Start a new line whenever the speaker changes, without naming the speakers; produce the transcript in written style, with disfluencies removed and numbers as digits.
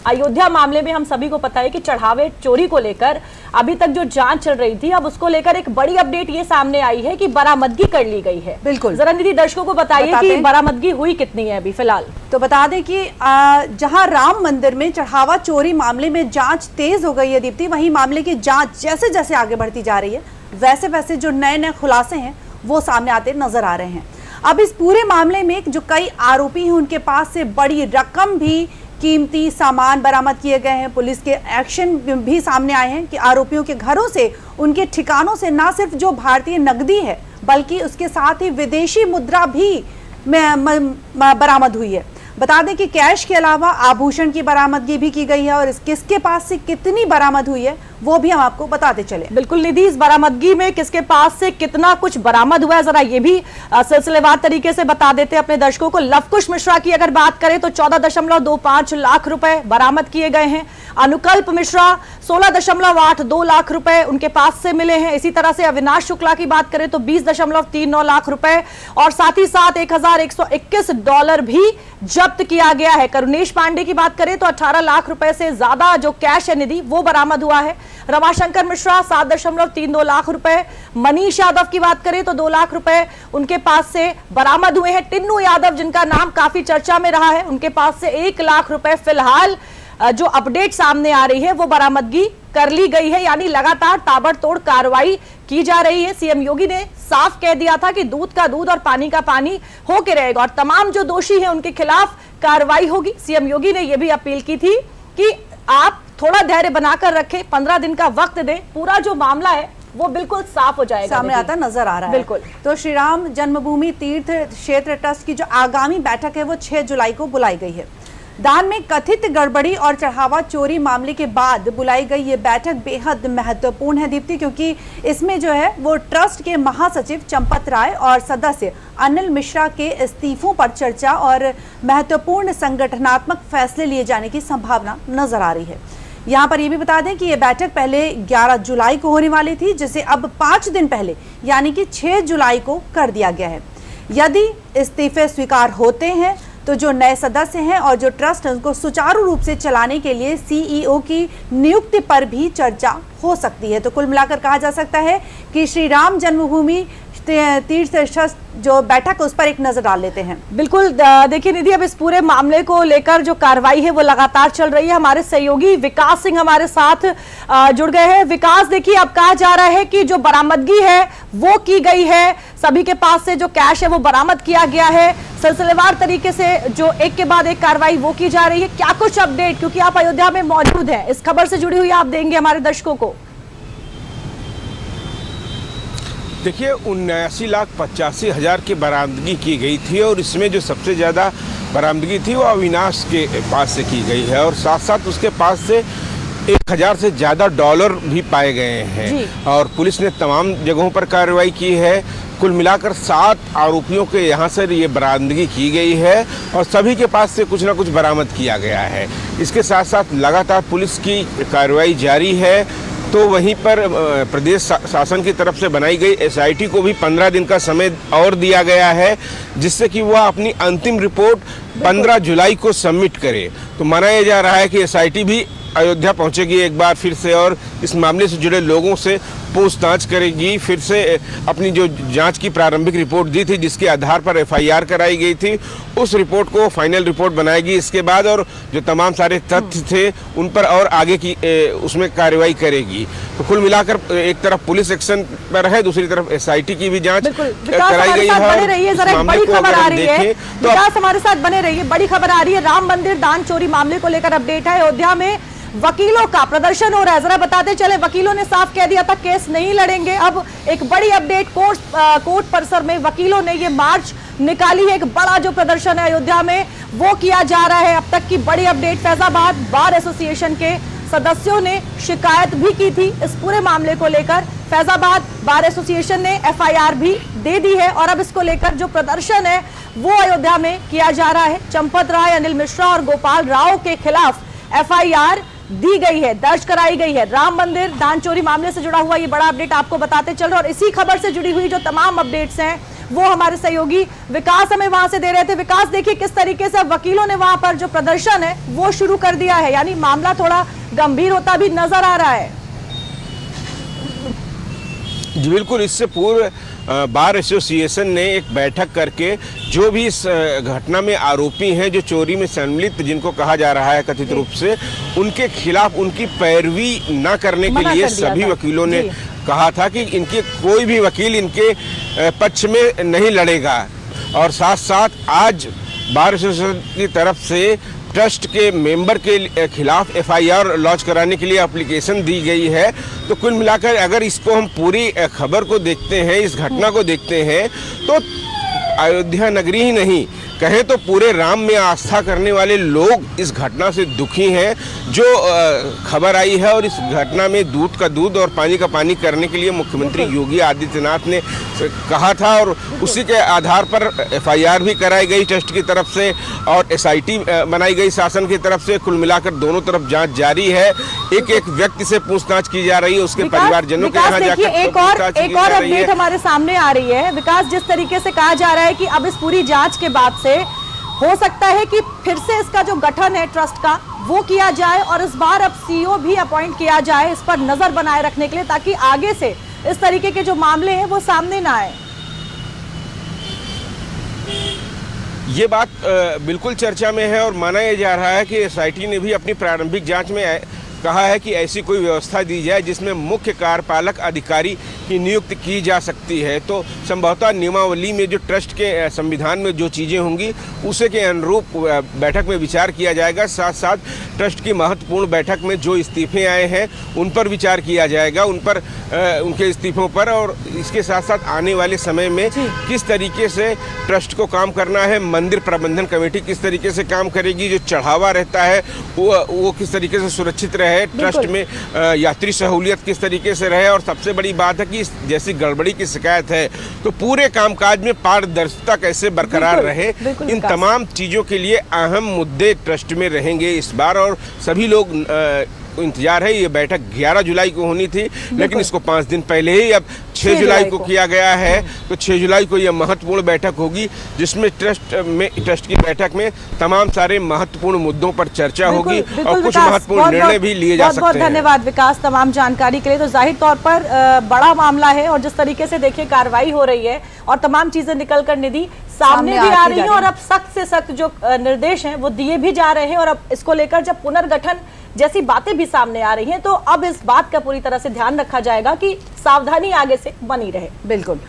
अयोध्या मामले में हम सभी को पता है कि चढ़ावे चोरी को लेकर अभी तक जो जांच चल रही थी, अब उसको लेकर एक बड़ी अपडेट ये सामने आई है कि बरामदगी कर ली गई है।
बिल्कुल,
जरा निधि दर्शकों को बताइए कि बरामदगी हुई कितनी है अभी फिलहाल।
तो बता दें कि जहां राम मंदिर में चढ़ावा चोरी मामले में जांच तेज हो गई है दीप्ति, वहीं मामले की जांच जैसे जैसे आगे बढ़ती जा रही है वैसे वैसे जो नए नए खुलासे हैं वो सामने आते नजर आ रहे हैं। अब इस पूरे मामले में जो कई आरोपी हैं उनके पास से बड़ी रकम भी, कीमती सामान बरामद किए गए हैं। पुलिस के एक्शन भी सामने आए हैं कि आरोपियों के घरों से, उनके ठिकानों से न सिर्फ जो भारतीय नकदी है बल्कि उसके साथ ही विदेशी मुद्रा भी बरामद हुई है। बता दें कि कैश के अलावा आभूषण की बरामदगी भी की गई है और किसके पास से कितनी बरामद हुई है वो भी हम आपको बताते चले।
बिल्कुल निधि, इस बरामदगी में किसके पास से कितना कुछ बरामद हुआ है जरा ये भी सिलसिलेवार तरीके से बता देते अपने दर्शकों को। लवकुश मिश्रा की अगर बात करें तो 14.25 लाख रुपए बरामद किए गए हैं। अनुकल्प मिश्रा 16.82 लाख रुपए उनके पास से मिले हैं। इसी तरह से अविनाश शुक्ला की बात करें तो 20.39 लाख रुपए और साथ ही साथ $1121 भी जब्त किया गया है। करुणेश पांडे की बात करें तो 18 लाख रुपए से ज्यादा जो कैश है निधि वो बरामद हुआ है। रमाशंकर मिश्रा 7.32 लाख रुपए। मनीष यादव की बात करें तो 2 लाख रुपए उनके पास से बरामद हुए हैं। टिन्नू यादव जिनका नाम काफी चर्चा में रहा है, उनके पास से 1 लाख रुपए फिलहाल जो अपडेट सामने आ रही है वो बरामदगी कर ली गई है। यानी लगातार ताबड़तोड़ कार्रवाई की जा रही है। सीएम योगी ने साफ कह दिया था कि दूध का दूध और पानी का पानी होके रहेगा और तमाम जो दोषी हैं उनके खिलाफ कार्रवाई होगी। सीएम योगी ने यह भी अपील की थी कि आप थोड़ा धैर्य बनाकर रखें, 15 दिन का वक्त दें, पूरा जो मामला है वो बिल्कुल साफ हो जाएगा,
सामने आता नजर आ रहा है।
बिल्कुल।
तो श्री राम जन्मभूमि तीर्थ क्षेत्र ट्रस्ट की जो आगामी बैठक है वो 6 जुलाई को बुलाई गई है। दान में कथित गड़बड़ी और चढ़ावा चोरी मामले के बाद बुलाई गई ये बैठक बेहद महत्वपूर्ण है दीप्ति, क्योंकि इसमें जो है वो ट्रस्ट के महासचिव चंपत राय और सदस्य अनिल मिश्रा के इस्तीफों पर चर्चा और महत्वपूर्ण संगठनात्मक फैसले लिए जाने की संभावना नजर आ रही है। यहाँ पर यह भी बता दें कि यह बैठक पहले 11 जुलाई को होने वाली थी, जिसे अब 5 दिन पहले यानी कि 6 जुलाई को कर दिया गया है। यदि इस्तीफे स्वीकार होते हैं तो जो नए सदस्य हैं और जो ट्रस्ट है उनको सुचारू रूप से चलाने के लिए सीईओ की नियुक्ति पर भी चर्चा हो सकती है। तो कुल मिलाकर कहा जा सकता है कि श्री राम जन्मभूमि तीर्थ ट्रस्ट जो बैठक उस पर एक नजर डाल लेते हैं।
बिल्कुल, देखिए निधि, अब इस पूरे मामले को लेकर जो कार्रवाई है वो लगातार चल रही है। हमारे सहयोगी विकास सिंह हमारे साथ जुड़ गए हैं। विकास, देखिए अब कहा जा रहा है कि जो बरामदगी है वो की गई है, सभी के पास से जो कैश है वो बरामद किया गया है। सिलसिलेवार तरीके से जो एक के बाद एक कार्रवाई वो की जा रही है। क्या कुछ अपडेट, क्योंकि आप अयोध्या में मौजूद हैं, इस खबर से जुड़ी हुई आप देंगे हमारे दर्शकों को।
देखिए 79,85,000 की बरामदगी की गई थी और इसमें जो सबसे ज़्यादा बरामदगी थी वो अविनाश के पास से की गई है और साथ साथ उसके पास से 1,000 से ज़्यादा डॉलर भी पाए गए हैं और पुलिस ने तमाम जगहों पर कार्रवाई की है। कुल मिलाकर 7 आरोपियों के यहाँ से ये बरामदगी की गई है और सभी के पास से कुछ ना कुछ बरामद किया गया है। इसके साथ साथ लगातार पुलिस की कार्रवाई जारी है। तो वहीं पर प्रदेश शासन की तरफ से बनाई गई एसआईटी को भी 15 दिन का समय और दिया गया है, जिससे कि वह अपनी अंतिम रिपोर्ट 15 जुलाई को सबमिट करे। तो माना जा रहा है कि एसआईटी भी अयोध्या पहुंचेगी एक बार फिर से और इस मामले से जुड़े लोगों से पूछताछ करेगी। फिर से अपनी जो जांच की प्रारंभिक रिपोर्ट दी थी जिसके आधार पर एफआईआर कराई गई थी उस रिपोर्ट को फाइनल रिपोर्ट बनाएगी इसके बाद और जो तमाम सारे तथ्य थे उन पर और आगे की उसमें कार्रवाई करेगी। तो कुल मिलाकर एक तरफ पुलिस एक्शन पर है, दूसरी तरफ एसआईटी की भी जांच कराई गई है।
बड़ी खबर आ रही है, विकास हमारे साथ बने रहिए। बड़ी खबर आ रही है, राम मंदिर दान चोरी मामले को लेकर अपडेट है। अयोध्या में वकीलों का प्रदर्शन हो रहा है। जरा बताते चले, वकीलों ने साफ कह दिया था केस नहीं लड़ेंगे। अब एक बड़ी अपडेट, कोर्ट परिसर में वकीलों ने ये मार्च निकाली है। एक बड़ा जो प्रदर्शन है अयोध्या में वो किया जा रहा है। अब तक की बड़ी अपडेट, फैजाबाद बार एसोसिएशन के सदस्यों ने शिकायत भी की थी इस पूरे मामले को लेकर। फैजाबाद बार एसोसिएशन ने एफआईआर भी दे दी है और अब इसको लेकर जो प्रदर्शन है वो अयोध्या में किया जा रहा है। चंपत राय, अनिल मिश्रा और गोपाल राव के खिलाफ एफआईआर दी गई है, दर्ज कराई गई है। राम मंदिर दान चोरी मामले से जुड़ा हुआ ये बड़ा अपडेट आपको बताते चल रहे और इसी खबर से जुड़ी हुई जो तमाम अपडेट्स हैं वो हमारे सहयोगी विकास हमें वहां से दे रहे थे। विकास, देखिए किस तरीके से वकीलों ने वहां पर जो प्रदर्शन है वो शुरू कर दिया है, यानी मामला थोड़ा गंभीर होता भी नजर आ रहा है।
जी बिल्कुल, इससे पूर्व बार एसोसिएशन ने एक बैठक करके जो भी इस घटना में आरोपी हैं, जो चोरी में सम्मिलित जिनको कहा जा रहा है कथित रूप से, उनके खिलाफ उनकी पैरवी न करने के लिए सभी वकीलों ने कहा था कि इनके कोई भी वकील इनके पक्ष में नहीं लड़ेगा। और साथ साथ आज बार एसोसिएशन की तरफ से ट्रस्ट के मेंबर के खिलाफ एफआईआर लॉन्च कराने के लिए एप्लीकेशन दी गई है। तो कुल मिलाकर अगर इसको हम पूरी खबर को देखते हैं, इस घटना को देखते हैं, तो अयोध्या नगरी ही नहीं कहें तो पूरे राम में आस्था करने वाले लोग इस घटना से दुखी हैं। जो खबर आई है और इस घटना में दूध का दूध और पानी का पानी करने के लिए मुख्यमंत्री योगी आदित्यनाथ ने कहा था और उसी के आधार पर एफआईआर भी कराई गई ट्रस्ट की तरफ से और एसआईटी बनाई गई शासन की तरफ से। कुल मिलाकर दोनों तरफ जांच जारी है। एक एक व्यक्ति से पूछताछ की जा रही है, उसके परिवारजनों के यहाँ जाकर
एक और अपडेट हमारे सामने आ रही है। विकास, जिस तरीके से कहा जा रहा है कि अब इस पूरी जांच के बाद से हो सकता है कि फिर से इसका जो गठन है ट्रस्ट का वो किया जाए और इस बार अब सीईओ भी अपॉइंट किया जाए इस पर नजर बनाए रखने के लिए, ताकि आगे से इस तरीके के जो मामले हैं वो सामने ना आए।
ये बात बिल्कुल चर्चा में है और माना यह जा रहा है कि एसआईटी ने भी अपनी प्रारंभिक जांच में कहा है कि ऐसी कोई व्यवस्था दी जाए जिसमें मुख्य कार्यपालक अधिकारी की नियुक्ति की जा सकती है। तो संभवतः नियमावली में जो ट्रस्ट के संविधान में जो चीज़ें होंगी उसे के अनुरूप बैठक में विचार किया जाएगा। साथ साथ ट्रस्ट की महत्वपूर्ण बैठक में जो इस्तीफे आए हैं उन पर विचार किया जाएगा, उन पर उनके इस्तीफों पर, और इसके साथ साथ आने वाले समय में किस तरीके से ट्रस्ट को काम करना है, मंदिर प्रबंधन कमेटी किस तरीके से काम करेगी, जो चढ़ावा रहता है वो किस तरीके से सुरक्षित रहे, ट्रस्ट में यात्री सहूलियत किस तरीके से रहे, और सबसे बड़ी बात है कि जैसी गड़बड़ी की शिकायत है तो पूरे कामकाज में पारदर्शिता कैसे बरकरार रहे। इन तमाम चीजों के लिए अहम मुद्दे ट्रस्ट में रहेंगे इस बार और सभी लोग इंतजार है। ये बैठक 11 जुलाई को होनी थी, लेकिन इसको 5 दिन पहले ही अब 6 जुलाई को किया गया है। तो 6 जुलाई को यह महत्वपूर्ण बैठक होगी जिसमें ट्रस्ट की बैठक में तमाम सारे महत्वपूर्ण मुद्दों पर चर्चा होगी और कुछ महत्वपूर्ण निर्णय भी लिए जा सकते हैं।
बहुत धन्यवाद विकास तमाम जानकारी के लिए। तो जाहिर तौर पर बड़ा मामला है और जिस तरीके से देखिए कार्रवाई हो रही है और तमाम चीजें निकल कर निधि सामने भी आ रही है और अब सख्त से सख्त जो निर्देश हैं वो दिए भी जा रहे हैं और अब इसको लेकर जब पुनर्गठन जैसी बातें भी सामने आ रही हैं तो अब इस बात का पूरी तरह से ध्यान रखा जाएगा कि सावधानी आगे से बनी रहे।
बिल्कुल।